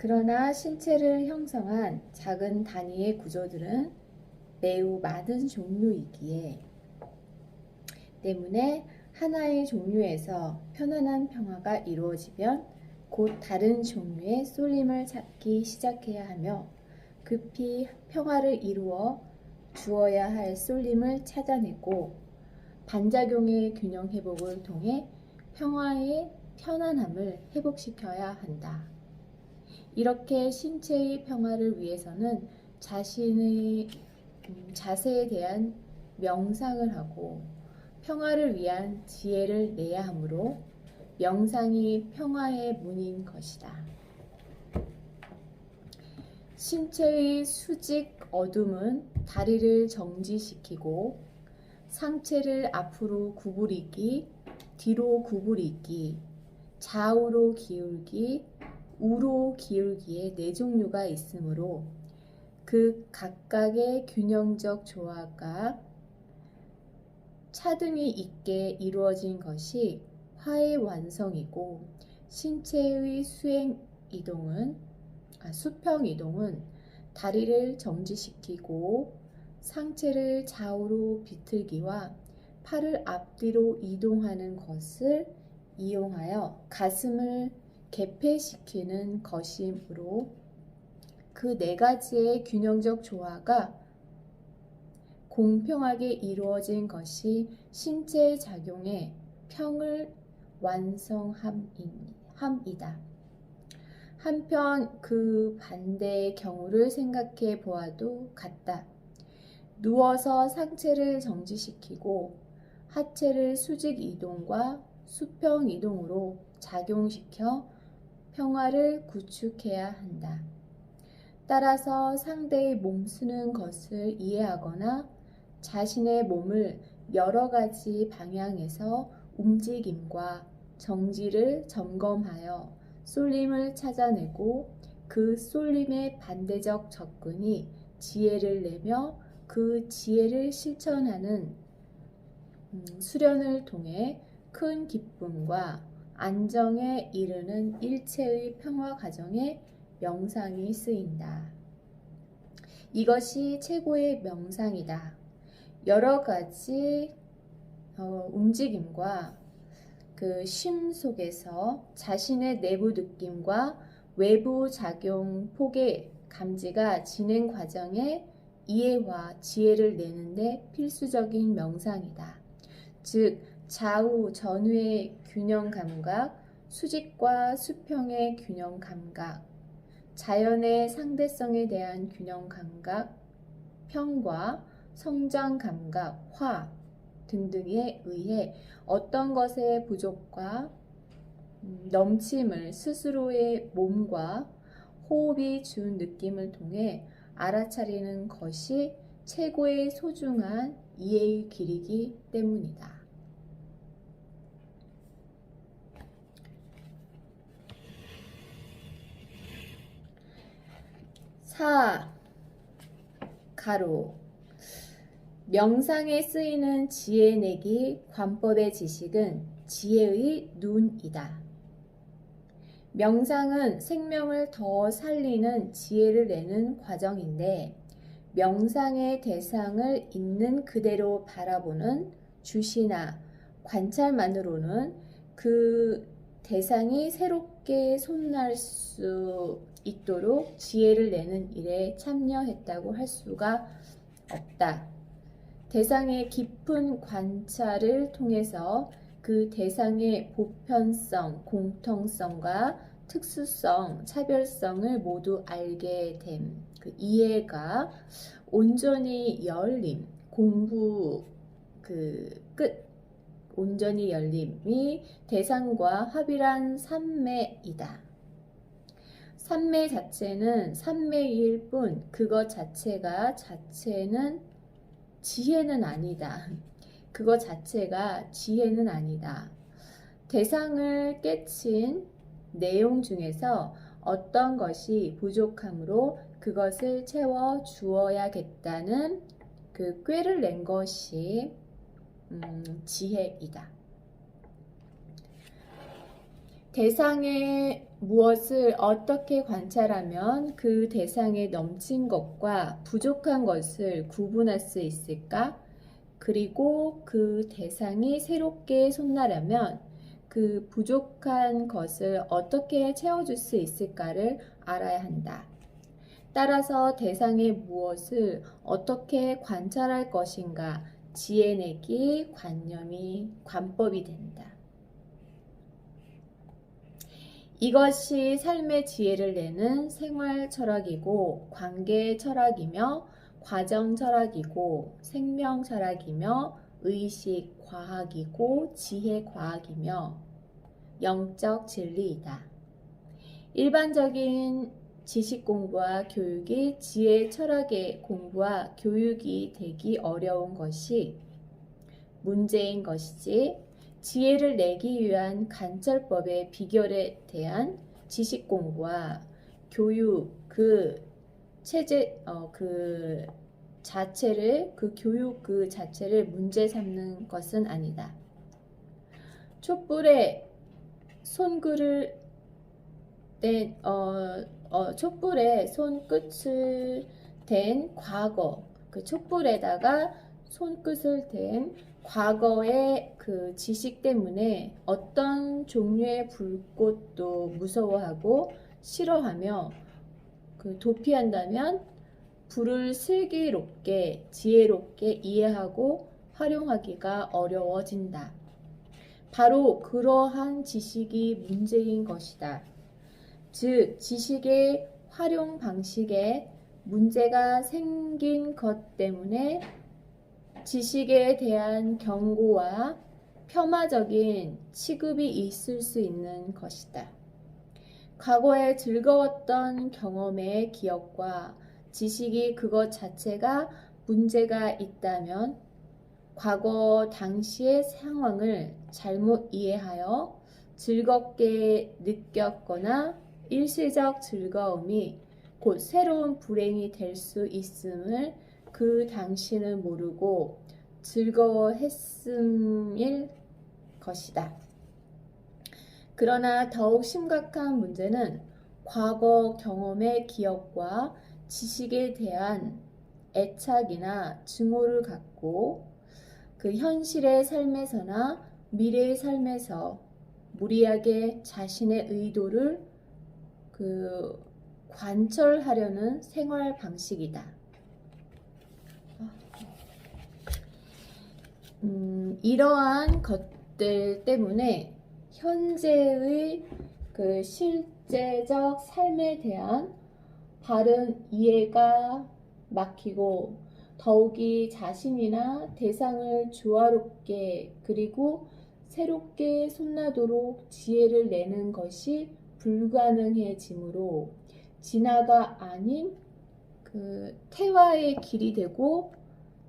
그러나 신체를 형성한 작은 단위의 구조들은 매우 많은 종류이기에 때문에 하나의 종류에서 편안한 평화가 이루어지면 곧 다른 종류의 쏠림을 찾기 시작해야 하며 급히 평화를 이루어 주어야 할 쏠림을 찾아내고 반작용의 균형 회복을 통해 평화의 편안함을 회복시켜야 한다. 이렇게 신체의 평화를 위해서는 자신의 자세에 대한 명상을 하고 평화를 위한 지혜를 내야 하므로 명상이 평화의 문인 것이다. 신체의 수직 어둠은 다리를 정지시키고 상체를 앞으로 구부리기, 뒤로 구부리기, 좌우로 기울기, 우로 기울기의 네 종류가 있으므로 그 각각의 균형적 조화가 차등이 있게 이루어진 것이 화의 완성이고 신체의 수평 이동은 다리를 정지시키고 상체를 좌우로 비틀기와 팔을 앞뒤로 이동하는 것을 이용하여 가슴을 개폐시키는 것이므로 그 네 가지의 균형적 조화가 공평하게 이루어진 것이 신체 작용의 평을 완성함이다. 한편 그 반대의 경우를 생각해 보아도 같다. 누워서 상체를 정지시키고 하체를 수직 이동과 수평 이동으로 작용시켜 평화를 구축해야 한다. 따라서 상대의 몸 쓰는 것을 이해하거나 자신의 몸을 여러 가지 방향에서 움직임과 정지를 점검하여 쏠림을 찾아내고 그 쏠림의 반대적 접근이 지혜를 내며 그 지혜를 실천하는 수련을 통해 큰 기쁨과 안정에 이르는 일체의 평화 과정에 명상이 쓰인다. 이것이 최고의 명상이다. 여러 가지 움직임과 그 쉼 속에서 자신의 내부 느낌과 외부 작용 폭의 감지가 진행 과정에 이해와 지혜를 내는데 필수적인 명상이다. 즉 좌우 전후의 균형 감각, 수직과 수평의 균형 감각, 자연의 상대성에 대한 균형 감각, 평과 성장 감각, 화 등등에 의해 어떤 것의 부족과 넘침을 스스로의 몸과 호흡이 준 느낌을 통해 알아차리는 것이 최고의 소중한 이해의 길이기 때문이다. 4. 가로 명상에 쓰이는 지혜내기 관법의 지식은 지혜의 눈이다. 명상은 생명을 더 살리는 지혜를 내는 과정인데 명상의 대상을 있는 그대로 바라보는 주시나 관찰만으로는 그 대상이 새롭게 솟날 수 있도록 지혜를 내는 일에 참여했다고 할 수가 없다. 대상의 깊은 관찰을 통해서 그 대상의 보편성, 공통성과 특수성, 차별성을 모두 알게 됨. 그 이해가 온전히 열림, 공부 끝, 온전히 열림이 대상과 합일한 삼매이다. 삼매 자체는 삼매일 뿐 그것 자체는 지혜는 아니다. 그것 자체가 지혜는 아니다. 대상을 깨친 내용 중에서 어떤 것이 부족하므로 그것을 채워 주어야겠다는 그 꾀를 낸 것이 지혜이다. 대상의 무엇을 어떻게 관찰하면 그 대상에 넘친 것과 부족한 것을 구분할 수 있을까? 그리고 그 대상이 새롭게 솟나려면 그 부족한 것을 어떻게 채워줄 수 있을까를 알아야 한다. 따라서 대상의 무엇을 어떻게 관찰할 것인가 지혜내기 관법이 된다. 이것이 삶의 지혜를 내는 생활 철학이고 관계 철학이며 과정 철학이고 생명 철학이며 의식 과학이고 지혜 과학이며 영적 진리이다. 일반적인 지식 공부와 교육이 지혜 철학의 공부와 교육이 되기 어려운 것이 문제인 것이지, 지혜를 내기 위한 간철법의 비결에 대한 지식 공부와 교육 교육 그 자체를 문제 삼는 것은 아니다. 촛불에 손끝을 댄 과거, 그 촛불에다가 손끝을 댄 과거의 그 지식 때문에 어떤 종류의 불꽃도 무서워하고 싫어하며 도피한다면 불을 슬기롭게 지혜롭게 이해하고 활용하기가 어려워진다. 바로 그러한 지식이 문제인 것이다. 즉, 지식의 활용 방식에 문제가 생긴 것 때문에 지식에 대한 경고와 폄하적인 취급이 있을 수 있는 것이다. 과거에 즐거웠던 경험의 기억과 지식이 그것 자체가 문제가 있다면 과거 당시의 상황을 잘못 이해하여 즐겁게 느꼈거나 일시적 즐거움이 곧 새로운 불행이 될 수 있음을 그 당시는 모르고 즐거워했음일 것이다. 그러나 더욱 심각한 문제는 과거 경험의 기억과 지식에 대한 애착이나 증오를 갖고 그 현실의 삶에서나 미래의 삶에서 무리하게 자신의 의도를 관철하려는 생활 방식이다. 이러한 것들 때문에 현재의 그 실제적 삶에 대한 바른 이해가 막히고 더욱이 자신이나 대상을 조화롭게 그리고 새롭게 솟나도록 지혜를 내는 것이 불가능해지므로 진화가 아닌 퇴화의 길이 되고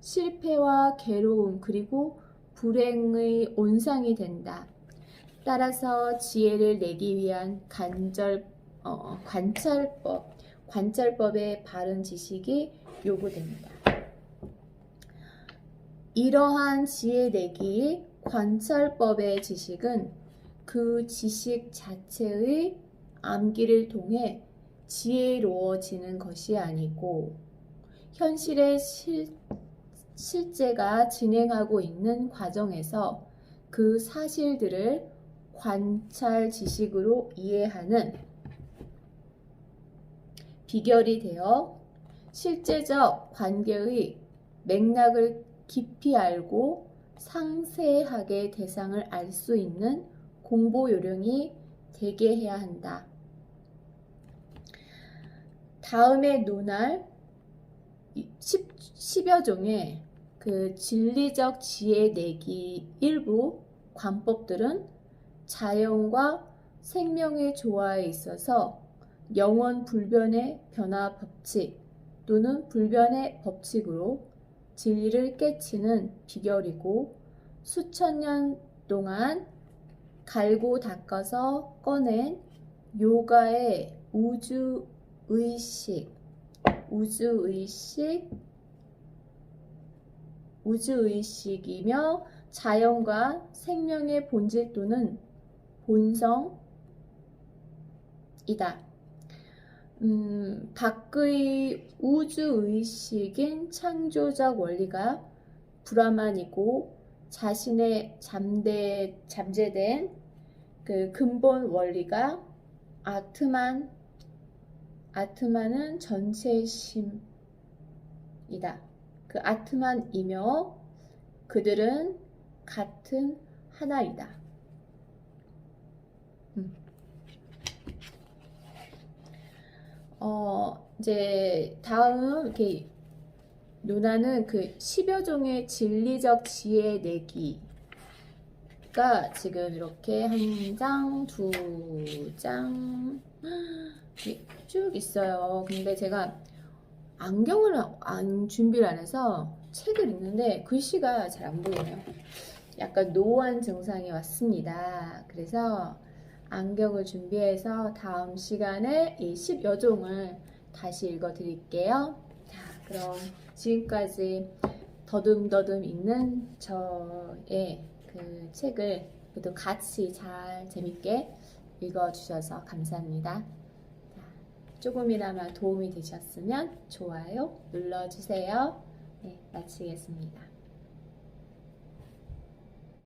실패와 괴로움 그리고 불행의 온상이 된다. 따라서 지혜를 내기 위한 관찰법의 바른 지식이 요구됩니다. 이러한 지혜 내기 관찰법의 지식은 그 지식 자체의 암기를 통해 지혜로워지는 것이 아니고 현실의 실제가 진행하고 있는 과정에서 그 사실들을 관찰 지식으로 이해하는 비결이 되어 실제적 관계의 맥락을 깊이 알고 상세하게 대상을 알 수 있는 공부 요령이 되게 해야 한다. 다음에 논할 10여 종의 그 진리적 지혜 내기 일부 관법들은 자연과 생명의 조화에 있어서 영원 불변의 변화 법칙 또는 불변의 법칙으로 진리를 깨치는 비결이고 수천 년 동안 갈고 닦아서 꺼낸 요가의 우주의식이며 자연과 생명의 본질 또는 본성, 밖의 우주의식인 창조적 원리가 불화만이고 자신의 잠재된 그 근본 원리가 아트만은 전체의 심이다. 그 아트만이며 그들은 같은 하나이다. 이제 다음 이렇게 논하는 그 10여 종의 진리적 지혜 내기가 지금 이렇게 한 장, 두 장 쭉 있어요. 근데 제가 안경을 준비를 안 해서 책을 읽는데 글씨가 잘 안 보이네요. 약간 노안 증상이 왔습니다. 그래서 안경을 준비해서 다음 시간에 이 10여 종을 다시 읽어 드릴게요. 자, 그럼 지금까지 더듬더듬 읽는 저의 그 책을 모두 같이 잘 재밌게 읽어 주셔서 감사합니다. 자, 조금이나마 도움이 되셨으면 좋아요 눌러주세요. 네, 마치겠습니다.